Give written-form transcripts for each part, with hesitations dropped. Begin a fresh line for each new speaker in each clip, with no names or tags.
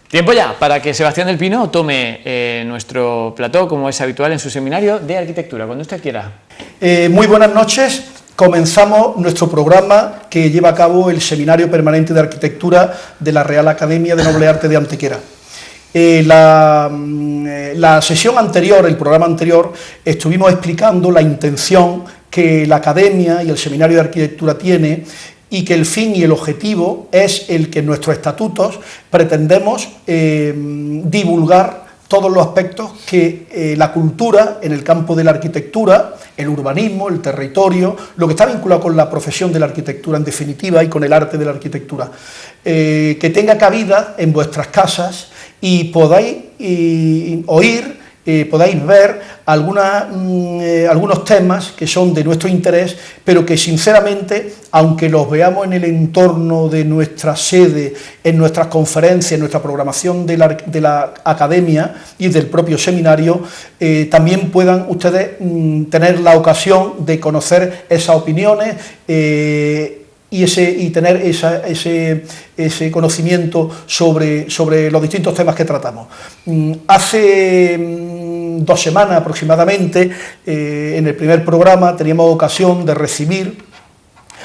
Tiempo ya para que Sebastián del Pino tome nuestro plató, como es habitual en su seminario de arquitectura, cuando usted quiera.
Muy buenas noches. Comenzamos nuestro programa que lleva a cabo el Seminario Permanente de Arquitectura de la Real Academia de Noble Arte de Antequera. La sesión anterior, el programa anterior, estuvimos explicando la intención que la Academia y el Seminario de Arquitectura tiene, y que el fin y el objetivo es el que en nuestros estatutos pretendemos divulgar todos los aspectos que la cultura en el campo de la arquitectura, el urbanismo, el territorio, lo que está vinculado con la profesión de la arquitectura en definitiva y con el arte de la arquitectura, que tenga cabida en vuestras casas y podáis oír, podáis ver algunos temas que son de nuestro interés, pero que sinceramente, aunque los veamos en el entorno de nuestra sede, en nuestras conferencias, en nuestra programación de la academia y del propio seminario, también puedan ustedes tener la ocasión de conocer esas opiniones y tener ese conocimiento sobre los distintos temas que tratamos. Hace 2 semanas aproximadamente, en el primer programa, teníamos ocasión de recibir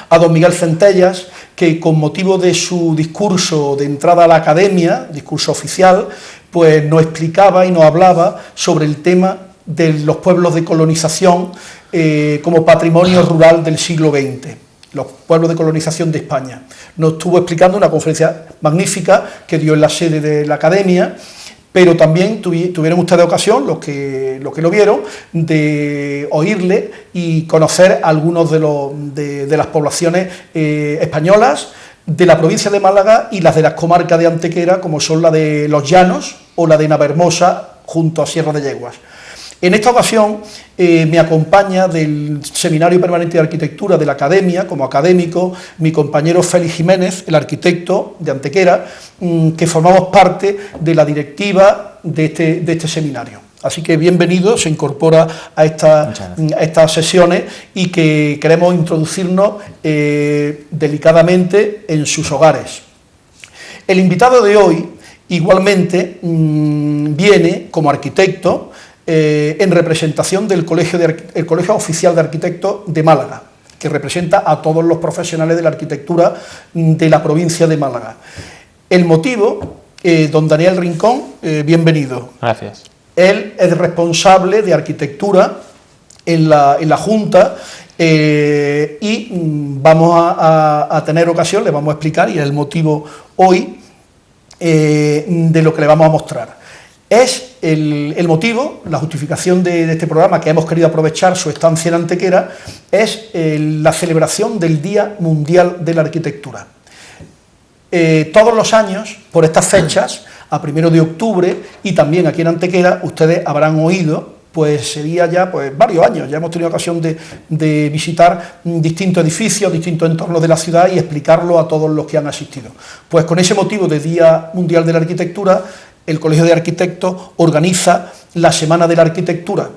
a don Miguel Centellas, que con motivo de su discurso de entrada a la academia, discurso oficial, pues nos explicaba y nos hablaba sobre el tema de los pueblos de colonización como patrimonio rural del siglo XX. Los pueblos de colonización de España. Nos estuvo explicando una conferencia magnífica que dio en la sede de la Academia, pero también tuvieron ustedes ocasión, los que lo vieron, de oírle y conocer algunos de las poblaciones españolas de la provincia de Málaga y las de las comarcas de Antequera, como son la de Los Llanos o la de Navarhermosa, junto a Sierra de Yeguas. En esta ocasión me acompaña del Seminario Permanente de Arquitectura de la Academia, como académico, mi compañero Félix Jiménez, el arquitecto de Antequera, que formamos parte de la directiva de este seminario. Así que bienvenido, se incorpora a estas sesiones y que queremos introducirnos delicadamente en sus hogares. El invitado de hoy, igualmente, viene como arquitecto, en representación del Colegio Oficial de Arquitectos de Málaga, que representa a todos los profesionales de la arquitectura de la provincia de Málaga. El motivo, don Daniel Rincón, bienvenido.
Gracias.
Él es responsable de arquitectura en la Junta y vamos a tener ocasión, le vamos a explicar, y es el motivo hoy de lo que le vamos a mostrar. Es el motivo, la justificación de este programa, que hemos querido aprovechar su estancia en Antequera, es la celebración del Día Mundial de la Arquitectura. Todos los años, por estas fechas, a 1 de octubre, y también aquí en Antequera, ustedes habrán oído, pues sería ya varios años, ya hemos tenido ocasión de visitar distintos edificios, distintos entornos de la ciudad y explicarlo a todos los que han asistido. Pues con ese motivo de Día Mundial de la Arquitectura, el Colegio de Arquitectos organiza la Semana de la Arquitectura.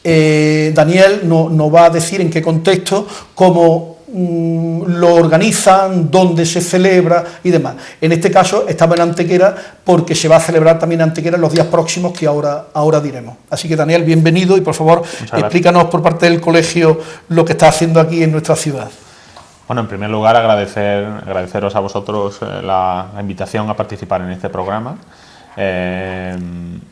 Daniel nos va a decir en qué contexto, cómo lo organizan, dónde se celebra y demás. En este caso estamos en Antequera porque se va a celebrar también en Antequera en los días próximos que ahora diremos. Así que Daniel, bienvenido y por favor explícanos por parte del colegio lo que está haciendo aquí en nuestra ciudad.
Bueno, en primer lugar agradeceros a vosotros la invitación a participar en este programa.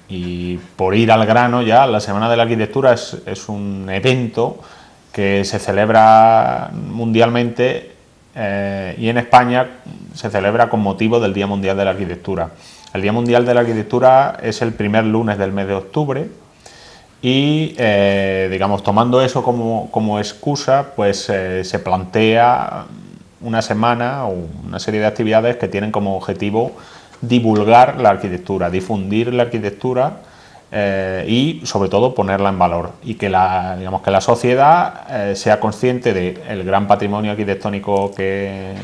Y por ir al grano ya, la Semana de la Arquitectura es un evento que se celebra mundialmente y en España se celebra con motivo del Día Mundial de la Arquitectura. El Día Mundial de la Arquitectura es el primer lunes del mes de octubre y, digamos, tomando eso como excusa, pues se plantea una semana o una serie de actividades que tienen como objetivo divulgar la arquitectura, difundir la arquitectura y sobre todo ponerla en valor y que la sociedad sea consciente del gran patrimonio arquitectónico que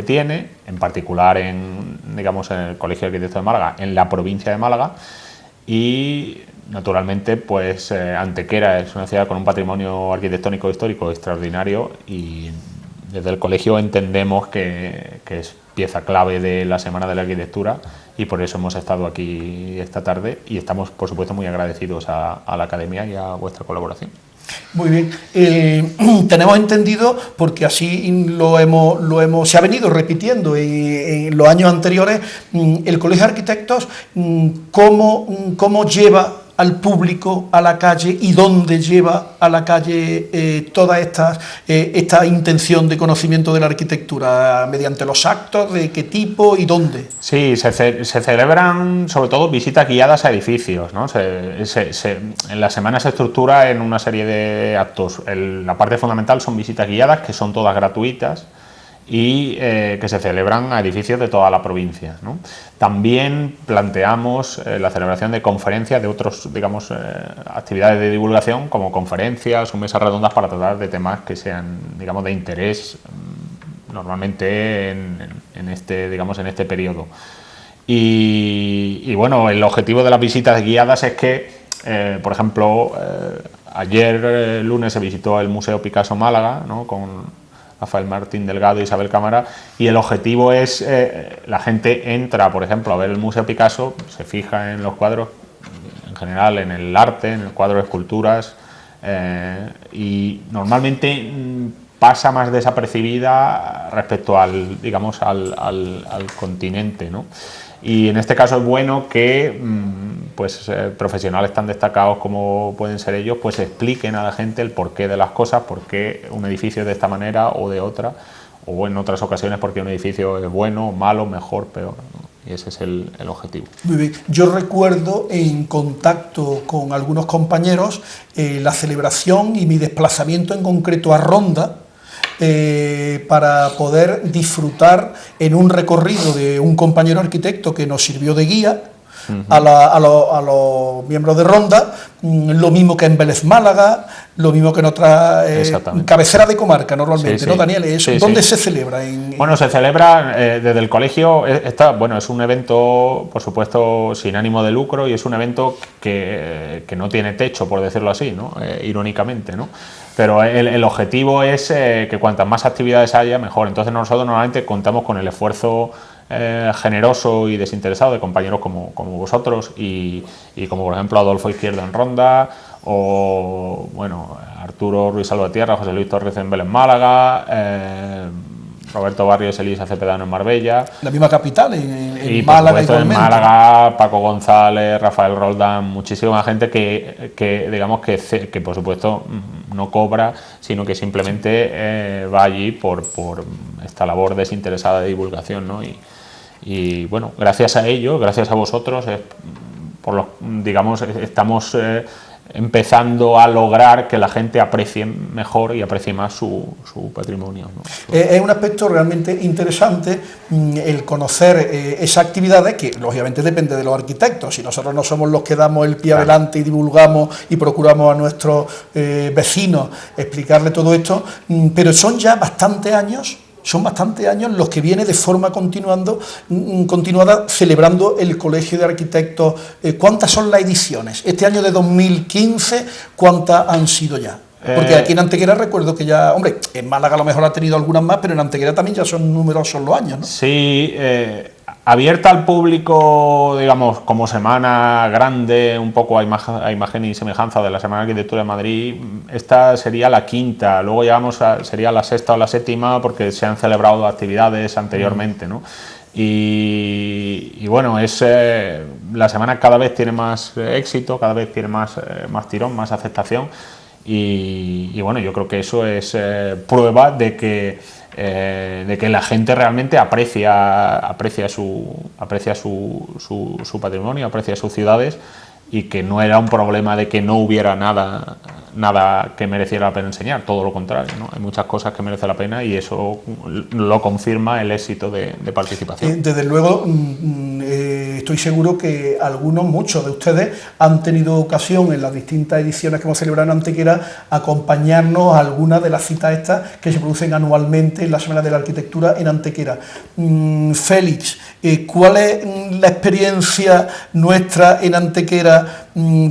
tiene, en particular en el Colegio de Arquitectos de Málaga, en la provincia de Málaga, y naturalmente pues Antequera es una ciudad con un patrimonio arquitectónico histórico extraordinario y desde el colegio entendemos que es pieza clave de la Semana de la Arquitectura, y por eso hemos estado aquí esta tarde y estamos, por supuesto, muy agradecidos a la Academia y a vuestra colaboración.
Muy bien, tenemos entendido, porque así se ha venido repitiendo en los años anteriores, el Colegio de Arquitectos, cómo lleva al público a la calle y dónde lleva a la calle toda esta intención de conocimiento de la arquitectura, mediante los actos, de qué tipo y dónde.
Sí, se celebran sobre todo visitas guiadas a edificios, ¿no? En la semana se estructura en una serie de actos. La parte fundamental son visitas guiadas, que son todas gratuitas, y que se celebran a edificios de toda la provincia, ¿no? También planteamos la celebración de conferencias, de otros, digamos, actividades de divulgación, como conferencias o mesas redondas para tratar de temas que sean, digamos, de interés normalmente en este periodo. Y bueno, el objetivo de las visitas guiadas es que, por ejemplo, ayer lunes se visitó el Museo Picasso Málaga, ¿no?, con Rafael Martín Delgado y Isabel Cámara, y el objetivo es, la gente entra, por ejemplo, a ver el Museo Picasso, se fija en los cuadros, en general en el arte, en el cuadro de esculturas, y normalmente pasa más desapercibida respecto al continente, ¿no? Y en este caso es bueno que profesionales tan destacados como pueden ser ellos, pues expliquen a la gente el porqué de las cosas, por qué un edificio es de esta manera o de otra, o en otras ocasiones porque un edificio es bueno, malo, mejor, peor, ¿no? Y ese es el objetivo.
Muy bien. Yo recuerdo, en contacto con algunos compañeros, la celebración y mi desplazamiento en concreto a Ronda, para poder disfrutar en un recorrido de un compañero arquitecto que nos sirvió de guía a los miembros de Ronda, lo mismo que en Vélez Málaga, lo mismo que en otras cabeceras de comarca normalmente, sí, ¿no, Daniel? Eso, sí, ¿dónde se celebra?
Bueno, se celebra desde el colegio. Es un evento, por supuesto, sin ánimo de lucro, y es un evento que no tiene techo, por decirlo así, ¿no? Irónicamente, ¿no? Pero el objetivo es que cuantas más actividades haya, mejor. Entonces nosotros normalmente contamos con el esfuerzo generoso y desinteresado de compañeros como vosotros, y como por ejemplo Adolfo Izquierdo en Ronda, o bueno, Arturo Ruiz Salvatierra, José Luis Torres en Vélez Málaga, Roberto Barrios, Elisa Cepedano en Marbella.
La misma capital, en
Málaga igualmente. En Málaga, Paco González, Rafael Roldán, muchísima gente que digamos que por supuesto no cobra, sino que simplemente va allí por esta labor desinteresada de divulgación, ¿no? Y bueno, gracias a ello, gracias a vosotros, estamos empezando a lograr que la gente aprecie mejor y aprecie más su patrimonio, ¿no?
Es un aspecto realmente interesante el conocer esas actividades, que lógicamente depende de los arquitectos. Si nosotros no somos los que damos el pie adelante y divulgamos y procuramos a nuestros vecinos explicarle todo esto, pero son ya bastantes años. Son bastantes años los que viene de forma continuada celebrando el Colegio de Arquitectos. ¿Cuántas son las ediciones? Este año de 2015, ¿cuántas han sido ya? Porque aquí en Antequera recuerdo que ya, hombre, en Málaga a lo mejor ha tenido algunas más, pero en Antequera también ya son numerosos los años, ¿no?
Sí, abierta al público, digamos, como semana grande, un poco a imagen y semejanza de la Semana de Arquitectura de Madrid, esta sería la quinta, luego sería la sexta o la séptima, porque se han celebrado actividades anteriormente, ¿no? Y bueno, la semana cada vez tiene más éxito, cada vez tiene más tirón, más aceptación, y bueno, yo creo que eso es prueba de que la gente realmente aprecia su patrimonio, aprecia sus ciudades, y que no era un problema de que no hubiera nada que mereciera la pena enseñar, todo lo contrario, ¿no? Hay muchas cosas que merecen la pena, y eso lo confirma el éxito de participación.
Desde luego, estoy seguro que muchos de ustedes han tenido ocasión en las distintas ediciones que hemos celebrado en Antequera acompañarnos a algunas de las citas estas que se producen anualmente en la Semana de la Arquitectura en Antequera. Félix, ¿cuál es la experiencia nuestra en Antequera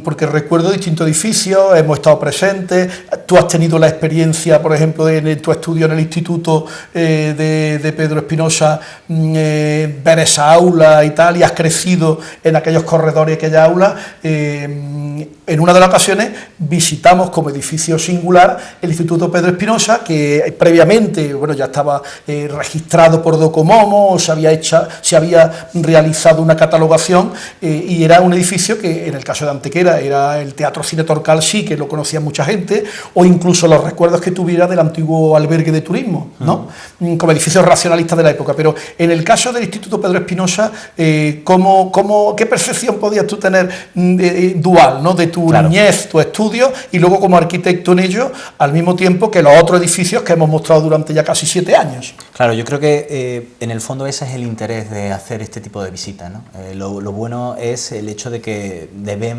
porque recuerdo distintos edificios, hemos estado presentes, tú has tenido la experiencia, por ejemplo, en tu estudio en el Instituto de Pedro Espinosa, ver esa aula y tal, y has crecido en aquellos corredores y aquella aula. En una de las ocasiones visitamos como edificio singular el Instituto Pedro Espinosa, que previamente, bueno, ya estaba registrado por Docomomo, se había realizado una catalogación, y era un edificio que en el caso de Antequera era el Teatro Cine Torcal, sí que lo conocía mucha gente, o incluso los recuerdos que tuviera del antiguo albergue de turismo, ¿no? Como edificio racionalista de la época. Pero en el caso del Instituto Pedro Espinosa, ¿qué percepción podías tú tener dual, ¿no?, de tu niñez, tu estudio, y luego como arquitecto en ello, al mismo tiempo que los otros edificios que hemos mostrado durante ya casi 7 años?
Claro, yo creo que en el fondo ese es el interés de hacer este tipo de visitas, ¿no? Lo bueno es el hecho de que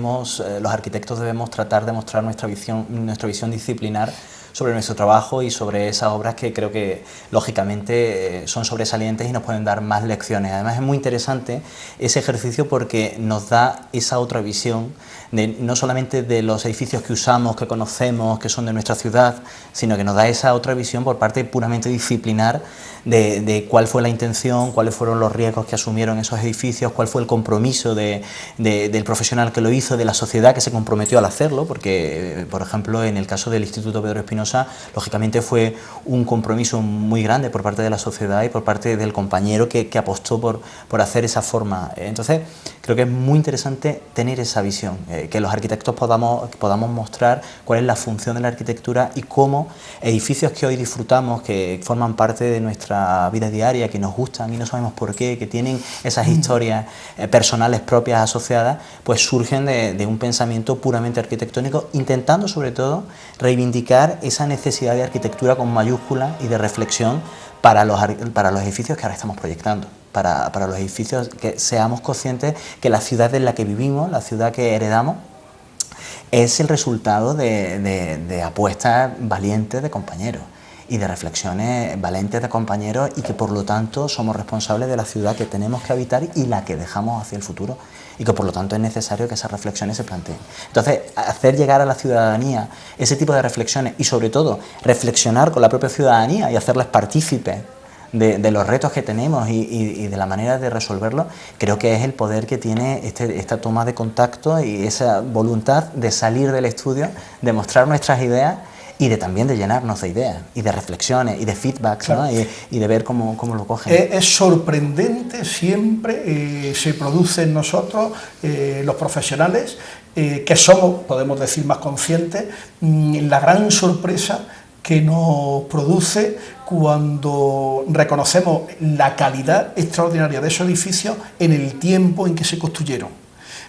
los arquitectos debemos tratar de mostrar nuestra visión disciplinar sobre nuestro trabajo y sobre esas obras que creo que lógicamente son sobresalientes y nos pueden dar más lecciones. Además es muy interesante ese ejercicio porque nos da esa otra visión no solamente de los edificios que usamos, que conocemos, que son de nuestra ciudad, sino que nos da esa otra visión por parte puramente disciplinar de cuál fue la intención, cuáles fueron los riesgos que asumieron esos edificios, cuál fue el compromiso del profesional que lo hizo, de la sociedad que se comprometió al hacerlo, porque, por ejemplo, en el caso del Instituto Pedro Espinosa, lógicamente fue un compromiso muy grande por parte de la sociedad y por parte del compañero que apostó por hacer esa forma. Entonces, creo que es muy interesante tener esa visión, que los arquitectos podamos mostrar cuál es la función de la arquitectura y cómo edificios que hoy disfrutamos, que forman parte de nuestra vida diaria, que nos gustan y no sabemos por qué, que tienen esas historias personales propias asociadas, pues surgen de un pensamiento puramente arquitectónico, intentando sobre todo reivindicar esa necesidad de arquitectura con mayúscula y de reflexión para los edificios que ahora estamos proyectando. Para los edificios, que seamos conscientes que la ciudad en la que vivimos, la ciudad que heredamos, es el resultado de apuestas valientes de compañeros y de reflexiones valientes de compañeros, y que por lo tanto somos responsables de la ciudad que tenemos que habitar y la que dejamos hacia el futuro, y que por lo tanto es necesario que esas reflexiones se planteen. Entonces, hacer llegar a la ciudadanía ese tipo de reflexiones y sobre todo reflexionar con la propia ciudadanía y hacerles partícipes de los retos que tenemos y de la manera de resolverlos, creo que es el poder que tiene esta toma de contacto y esa voluntad de salir del estudio, de mostrar nuestras ideas y también de llenarnos de ideas y de reflexiones y de feedbacks, claro, ¿no? y de ver cómo lo cogen.
Es sorprendente, siempre se produce en nosotros, los profesionales, que somos, podemos decir, más conscientes, la gran sorpresa que nos produce cuando reconocemos la calidad extraordinaria de esos edificios en el tiempo en que se construyeron.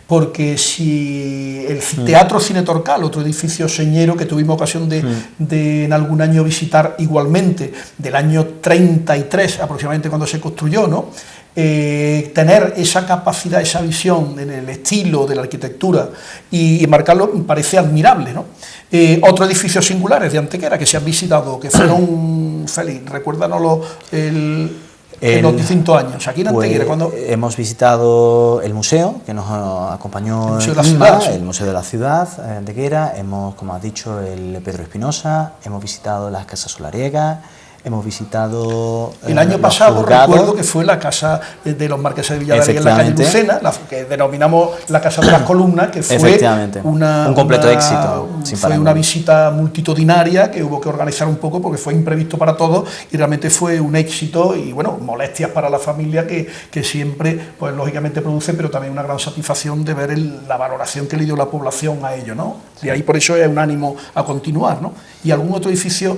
Porque si el Teatro Cine Torcal, otro edificio señero que tuvimos ocasión de en algún año visitar igualmente, del año 33 aproximadamente cuando se construyó, ¿no? Tener esa capacidad, esa visión en el estilo de la arquitectura y marcarlo parece admirable, ¿no? Otros edificios singulares de Antequera que se han visitado, que fueron, Félix, recuérdanoslo, en los distintos años, aquí en Antequera, cuando
hemos visitado el museo que nos acompañó, el Museo de la Ciudad, Antequera, hemos, como has dicho, el Pedro Espinosa, hemos visitado las casas solariegas, hemos visitado
el año pasado, recuerdo que fue la casa de los marqueses de Villaverde en la calle Lucena, que denominamos la Casa de las Columnas, que fue un completo éxito. Fue una visita multitudinaria que hubo que organizar un poco porque fue imprevisto para todos y realmente fue un éxito y, bueno, molestias para la familia que siempre, pues lógicamente produce, pero también una gran satisfacción de ver la valoración que le dio la población a ello, ¿no? Y ahí por eso es un ánimo a continuar, ¿no? Y algún otro edificio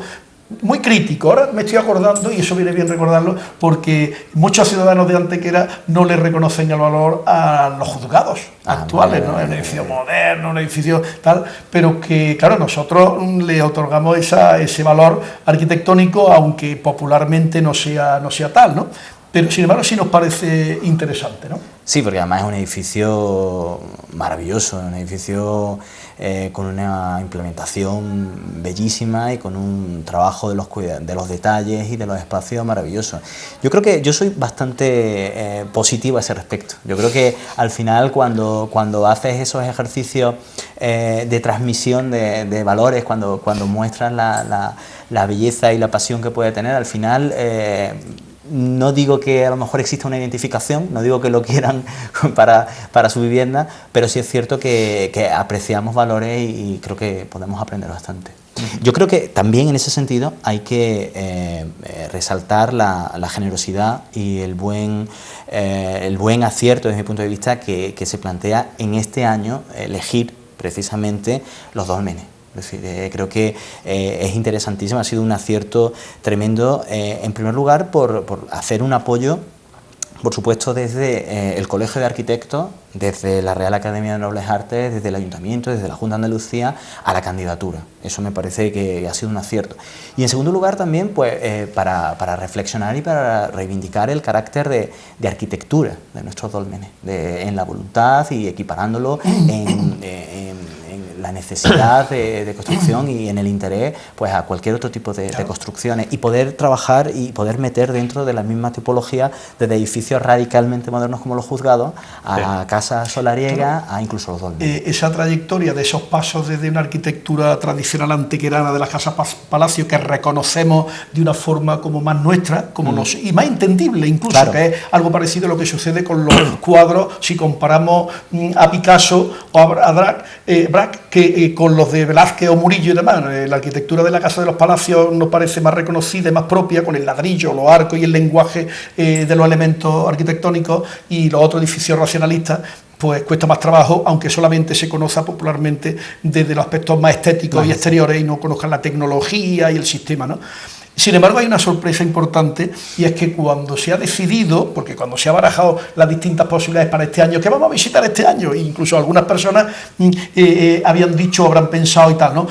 muy crítico, ahora me estoy acordando, y eso viene bien recordarlo, porque muchos ciudadanos de Antequera no le reconocen el valor a los juzgados actuales, ¿no? Un edificio moderno, un edificio tal, pero que, claro, nosotros le otorgamos ese valor arquitectónico, aunque popularmente no sea tal, ¿no? Pero sin embargo sí nos parece interesante, ¿no?
Sí, porque además es un edificio maravilloso, un edificio con una implementación bellísima y con un trabajo de los detalles y de los espacios maravilloso. Yo creo que yo soy bastante positivo a ese respecto. Yo creo que al final cuando haces esos ejercicios de transmisión de valores, cuando muestras la belleza y la pasión que puede tener, al final no digo que a lo mejor exista una identificación, no digo que lo quieran para su vivienda, pero sí es cierto que apreciamos valores y creo que podemos aprender bastante. Yo creo que también en ese sentido hay que resaltar la generosidad y el buen acierto desde mi punto de vista que se plantea en este año elegir precisamente los dólmenes. Es decir, creo que es interesantísimo, ha sido un acierto tremendo, en primer lugar por hacer un apoyo, por supuesto, desde el Colegio de Arquitectos, desde la Real Academia de Nobles Artes, desde el Ayuntamiento, desde la Junta de Andalucía, a la candidatura. Eso me parece que ha sido un acierto. Y en segundo lugar también pues, para reflexionar y para reivindicar el carácter de arquitectura de nuestros dólmenes, en la voluntad y equiparándolo en la necesidad de construcción y en el interés pues a cualquier otro tipo de construcciones, y poder trabajar y poder meter dentro de la misma tipología desde edificios radicalmente modernos como los juzgados a casas solariegas, a incluso los dólmenes.
Esa trayectoria de esos pasos desde una arquitectura tradicional antequerana de las casas palacio que reconocemos de una forma como más nuestra y más entendible incluso, claro, que es algo parecido a lo que sucede con los cuadros si comparamos a Picasso o a Braque que con los de Velázquez o Murillo y demás. La arquitectura de la Casa de los Palacios nos parece más reconocida y más propia, con el ladrillo, los arcos y el lenguaje de los elementos arquitectónicos, y los otros edificios racionalistas pues cuesta más trabajo, aunque solamente se conozca popularmente desde los aspectos más estéticos y exteriores y no conozcan la tecnología y el sistema, ¿no? Sin embargo, hay una sorpresa importante, y es que cuando se ha decidido, porque cuando se ha barajado las distintas posibilidades para este año, que vamos a visitar este año, incluso algunas personas habían dicho, habrán pensado y tal, ¿no?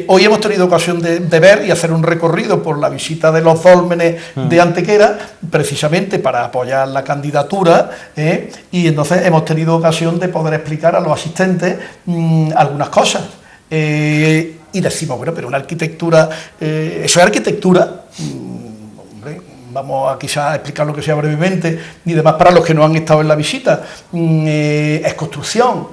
Hoy hemos tenido ocasión de ver y hacer un recorrido por la visita de los dólmenes de Antequera, precisamente para apoyar la candidatura, y entonces hemos tenido ocasión de poder explicar a los asistentes algunas cosas. Y decimos, bueno, pero una arquitectura, eso es arquitectura, hombre, vamos a quizás explicar lo que sea brevemente y demás para los que no han estado en la visita. Es construcción,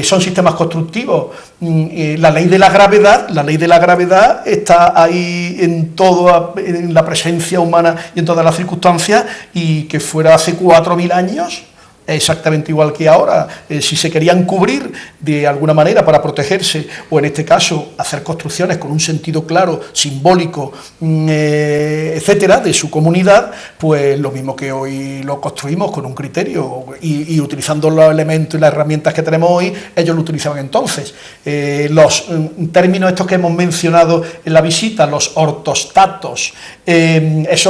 son sistemas constructivos, la ley de la gravedad está ahí en la presencia humana y en todas las circunstancias, y que fuera hace 4.000 años, exactamente igual que ahora, si se querían cubrir de alguna manera para protegerse, o en este caso hacer construcciones con un sentido claro, simbólico, etcétera, de su comunidad, pues lo mismo que hoy lo construimos con un criterio y utilizando los elementos y las herramientas que tenemos hoy, ellos lo utilizaban entonces. Los términos estos que hemos mencionado en la visita, los ortostatos, los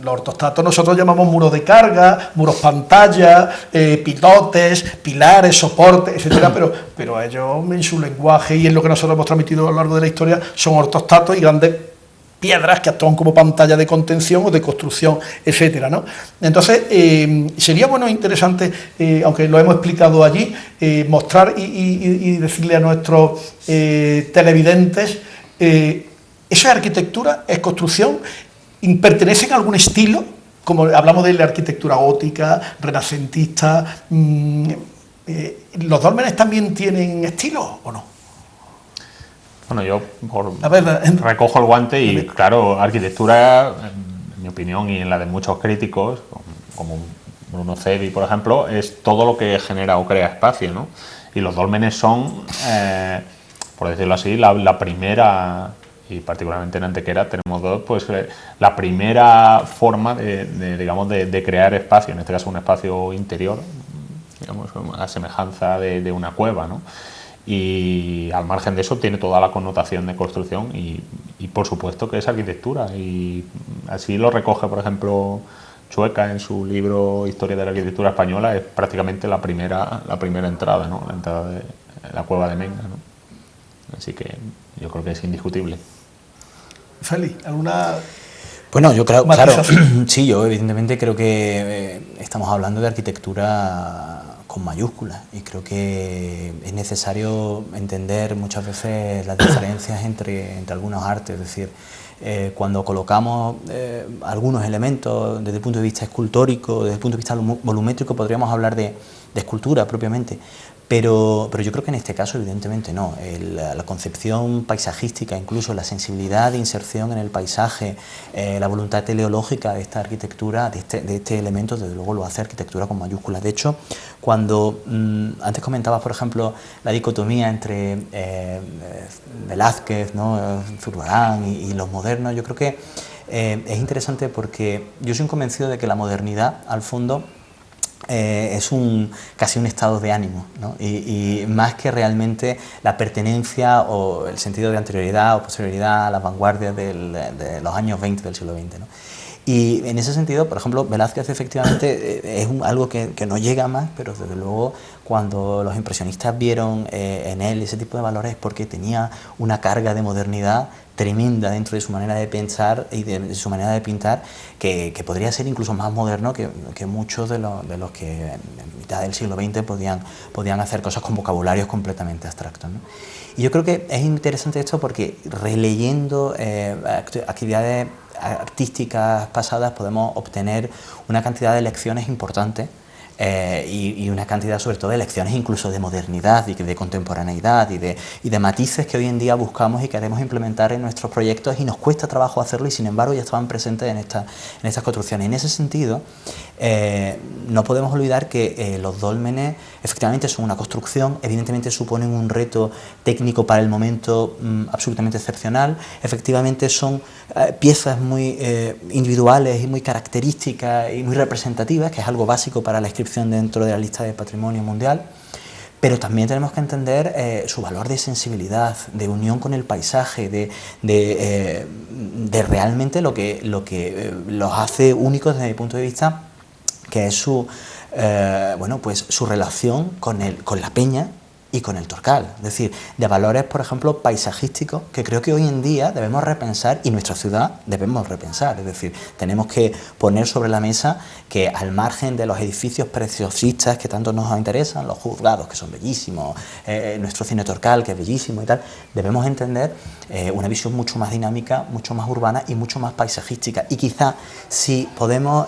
ortostatos nosotros llamamos muros de carga, muros pantalla, pilotes, pilares, soportes, etcétera, pero ellos en su lenguaje y en lo que nosotros hemos transmitido a lo largo de la historia son ortostatos y grandes piedras que actúan como pantalla de contención o de construcción, etcétera, ¿no? Entonces, sería bueno e interesante, aunque lo hemos explicado allí, mostrar y decirle a nuestros televidentes, ¿eso es arquitectura? ¿Es construcción? ¿Pertenecen a algún estilo? Como hablamos de la arquitectura gótica, renacentista, ¿los dólmenes también tienen estilo o no?
Bueno, yo recojo el guante y, claro, arquitectura, en mi opinión y en la de muchos críticos, como Bruno Cevi, por ejemplo, es todo lo que genera o crea espacio, ¿no? Y los dólmenes son, por decirlo así, la primera, y particularmente en Antequera tenemos dos, pues la primera forma de crear espacio, en este caso un espacio interior, digamos, a semejanza de una cueva, ¿no? Y al margen de eso tiene toda la connotación de construcción y por supuesto que es arquitectura, y así lo recoge, por ejemplo, Chueca en su libro Historia de la Arquitectura Española. Es prácticamente la primera entrada, ¿no? La entrada de la cueva de Menga, ¿no? Así que yo creo que es indiscutible.
Feli, ¿alguna...?
Bueno, yo creo, claro, sí, yo evidentemente creo que estamos hablando de arquitectura con mayúsculas, y creo que es necesario entender muchas veces las diferencias entre algunos artes, es decir, cuando colocamos algunos elementos desde el punto de vista escultórico, desde el punto de vista volumétrico, podríamos hablar de escultura propiamente, pero yo creo que en este caso evidentemente no. La concepción paisajística, incluso la sensibilidad de inserción en el paisaje, la voluntad teleológica de esta arquitectura, de este elemento, desde luego lo hace arquitectura con mayúsculas. De hecho, cuando antes comentabas, por ejemplo, la dicotomía entre Velázquez, ¿no?, Zurbarán y los modernos, yo creo que es interesante porque yo soy convencido de que la modernidad, al fondo, es casi un estado de ánimo, ¿no? Y más que realmente la pertenencia o el sentido de anterioridad o posterioridad a las vanguardias de los años 20 del siglo XX, ¿no? Y en ese sentido, por ejemplo, Velázquez efectivamente es algo que no llega más, pero desde luego cuando los impresionistas vieron en él ese tipo de valores es porque tenía una carga de modernidad tremenda dentro de su manera de pensar y de su manera de pintar, que podría ser incluso más moderno que muchos de los que en mitad del siglo XX podían hacer cosas con vocabularios completamente abstractos, ¿no? Y yo creo que es interesante esto porque releyendo actividades artísticas pasadas podemos obtener una cantidad de lecciones importantes y una cantidad sobre todo de lecciones incluso de modernidad y de contemporaneidad y de matices que hoy en día buscamos y queremos implementar en nuestros proyectos y nos cuesta trabajo hacerlo y sin embargo ya estaban presentes en estas construcciones. En ese sentido no podemos olvidar que los dólmenes efectivamente son una construcción, evidentemente suponen un reto técnico para el momento absolutamente excepcional, efectivamente son piezas muy individuales y muy características y muy representativas, que es algo básico para la inscripción dentro de la lista de patrimonio mundial, pero también tenemos que entender su valor de sensibilidad, de unión con el paisaje, de realmente lo que los hace únicos desde mi punto de vista, que es su relación con la peña y con el Torcal, es decir, de valores, por ejemplo, paisajísticos, que creo que hoy en día debemos repensar y nuestra ciudad debemos repensar, es decir, tenemos que poner sobre la mesa que al margen de los edificios preciosistas que tanto nos interesan, los juzgados que son bellísimos, nuestro cine Torcal que es bellísimo y tal, debemos entender una visión mucho más dinámica, mucho más urbana y mucho más paisajística, y quizá si podemos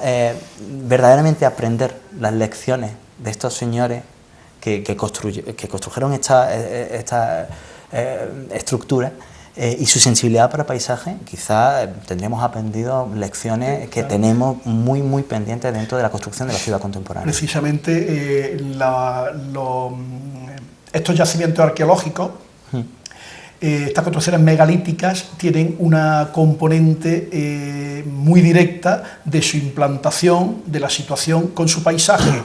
verdaderamente aprender las lecciones de estos señores que construyeron esta estructura y su sensibilidad para el paisaje, quizá tendremos aprendido lecciones que tenemos muy, muy pendientes dentro de la construcción de la ciudad contemporánea.
Precisamente estos yacimientos arqueológicos, estas construcciones megalíticas tienen una componente muy directa de su implantación, de la situación con su paisaje.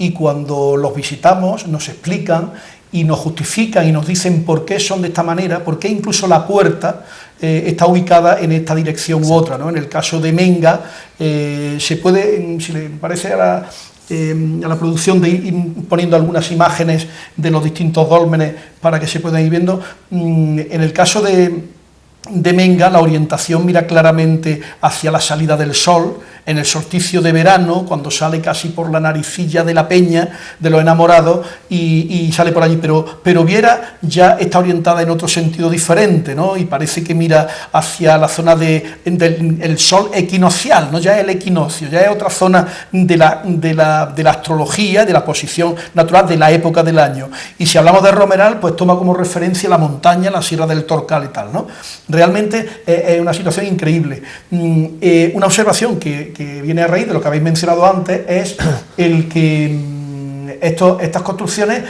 Y cuando los visitamos nos explican y nos justifican y nos dicen por qué son de esta manera, por qué incluso la puerta está ubicada en esta dirección u otra, ¿no? En el caso de Menga se puede, si le parece a la producción, de ir poniendo algunas imágenes de los distintos dólmenes para que se puedan ir viendo. En el caso de Menga, la orientación mira claramente hacia la salida del sol, en el solsticio de verano, cuando sale casi por la naricilla de la peña, de los enamorados, y sale por allí, pero Viera ya está orientada en otro sentido diferente, ¿no? Y parece que mira hacia la zona del sol equinoccial, ¿no? Ya es el equinoccio, ya es otra zona de la astrología, de la posición natural de la época del año. Y si hablamos de Romeral, pues toma como referencia la montaña, la Sierra del Torcal y tal, ¿no? Realmente es una situación increíble. Una observación que viene a raíz de lo que habéis mencionado antes es el que estas construcciones,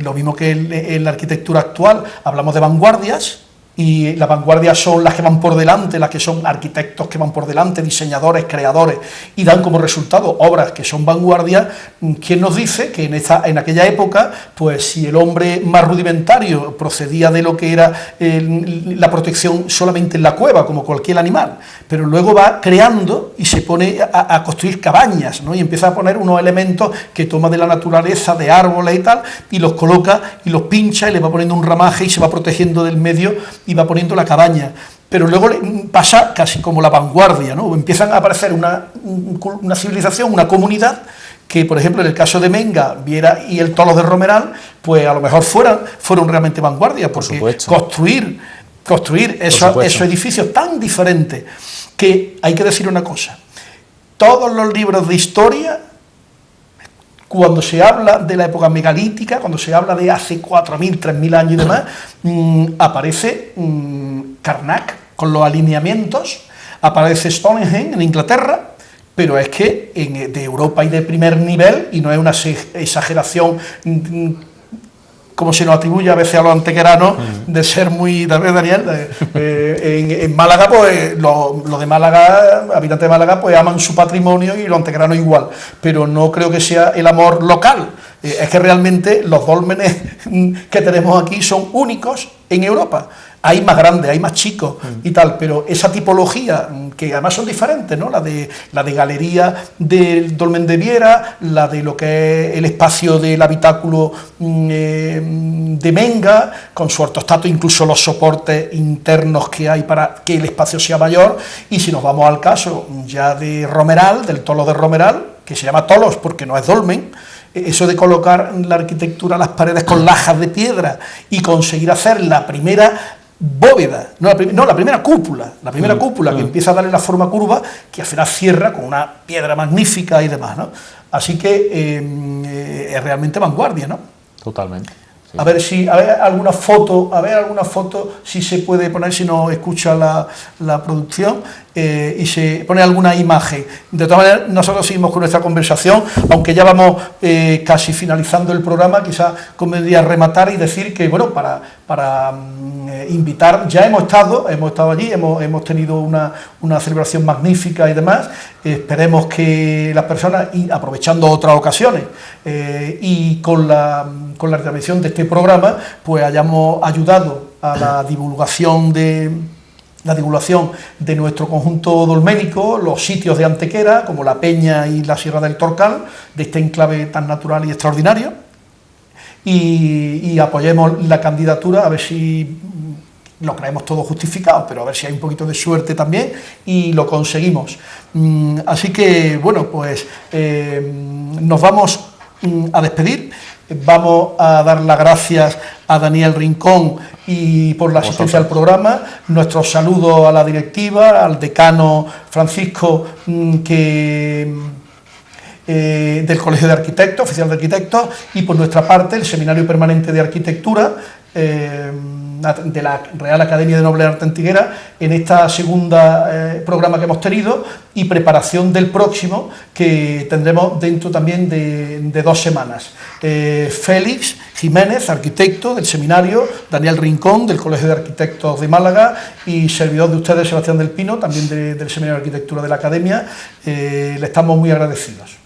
lo mismo que en la arquitectura actual, hablamos de vanguardias, y las vanguardias son las que van por delante, las que son arquitectos que van por delante, diseñadores, creadores, y dan como resultado obras que son vanguardias. ¿Quién nos dice que en aquella época, pues si el hombre más rudimentario procedía de lo que era la protección solamente en la cueva, como cualquier animal, pero luego va creando y se pone a construir cabañas, ¿no? Y empieza a poner unos elementos que toma de la naturaleza, de árboles y tal, y los coloca y los pincha y le va poniendo un ramaje y se va protegiendo del medio y va poniendo la cabaña, pero luego pasa casi como la vanguardia, ¿no? Empiezan a aparecer una civilización, una comunidad que, por ejemplo, en el caso de Menga, Viera y el Tolos de Romeral, pues a lo mejor fueron realmente vanguardia, porque construir esos edificios tan diferentes, que hay que decir una cosa, todos los libros de historia, cuando se habla de la época megalítica, cuando se habla de hace 4.000, 3.000 años y demás, aparece Karnak con los alineamientos, aparece Stonehenge en Inglaterra, pero es que de Europa y de primer nivel, y no es una exageración como se nos atribuye a veces a los antequeranos, de ser muy, Daniel, en Málaga, pues los de Málaga, habitantes de Málaga, pues aman su patrimonio y los antequeranos igual, pero no creo que sea el amor local, es que realmente los dólmenes que tenemos aquí son únicos en Europa. Hay más grandes, hay más chicos y tal, pero esa tipología, que además son diferentes, ¿no? La de galería del dolmen de Viera, la de lo que es el espacio del habitáculo de Menga, con su ortostato, incluso los soportes internos que hay para que el espacio sea mayor, y si nos vamos al caso ya de Romeral, del Tolo de Romeral, que se llama Tolos porque no es dolmen, eso de colocar la arquitectura, las paredes con lajas de piedra y conseguir hacer la primera bóveda, la primera cúpula, que empieza a darle la forma curva, que al final cierra con una piedra magnífica y demás, ¿no? Así que es realmente vanguardia, ¿no?
Totalmente. Sí.
A ver alguna foto, si se puede poner, si nos escucha la producción, y se pone alguna imagen. De todas maneras, nosotros seguimos con nuestra conversación, aunque ya vamos casi finalizando el programa. Quizás convendría rematar y decir que, bueno, para invitar, ya hemos estado allí, hemos tenido una celebración magnífica y demás. Esperemos que las personas, aprovechando otras ocasiones, y con la intervención de este programa, pues hayamos ayudado a la divulgación de nuestro conjunto dolménico, los sitios de Antequera, como la Peña y la Sierra del Torcal, de este enclave tan natural y extraordinario, y apoyemos la candidatura, a ver si lo creemos todo justificado, pero a ver si hay un poquito de suerte también, y lo conseguimos. Así que, bueno, pues nos vamos a despedir. Vamos a dar las gracias a Daniel Rincón y por la asistencia al programa, nuestro saludo a la directiva, al decano Francisco, del Colegio de Arquitectos, oficial de arquitectos, y por nuestra parte el Seminario Permanente de Arquitectura de la Real Academia de Noble Arte Antiguera, en esta segunda programa que hemos tenido, y preparación del próximo, que tendremos dentro también de 2 semanas. Félix Jiménez, arquitecto del seminario, Daniel Rincón, del Colegio de Arquitectos de Málaga, y servidor de ustedes, Sebastián del Pino, también del Seminario de Arquitectura de la Academia. Le estamos muy agradecidos.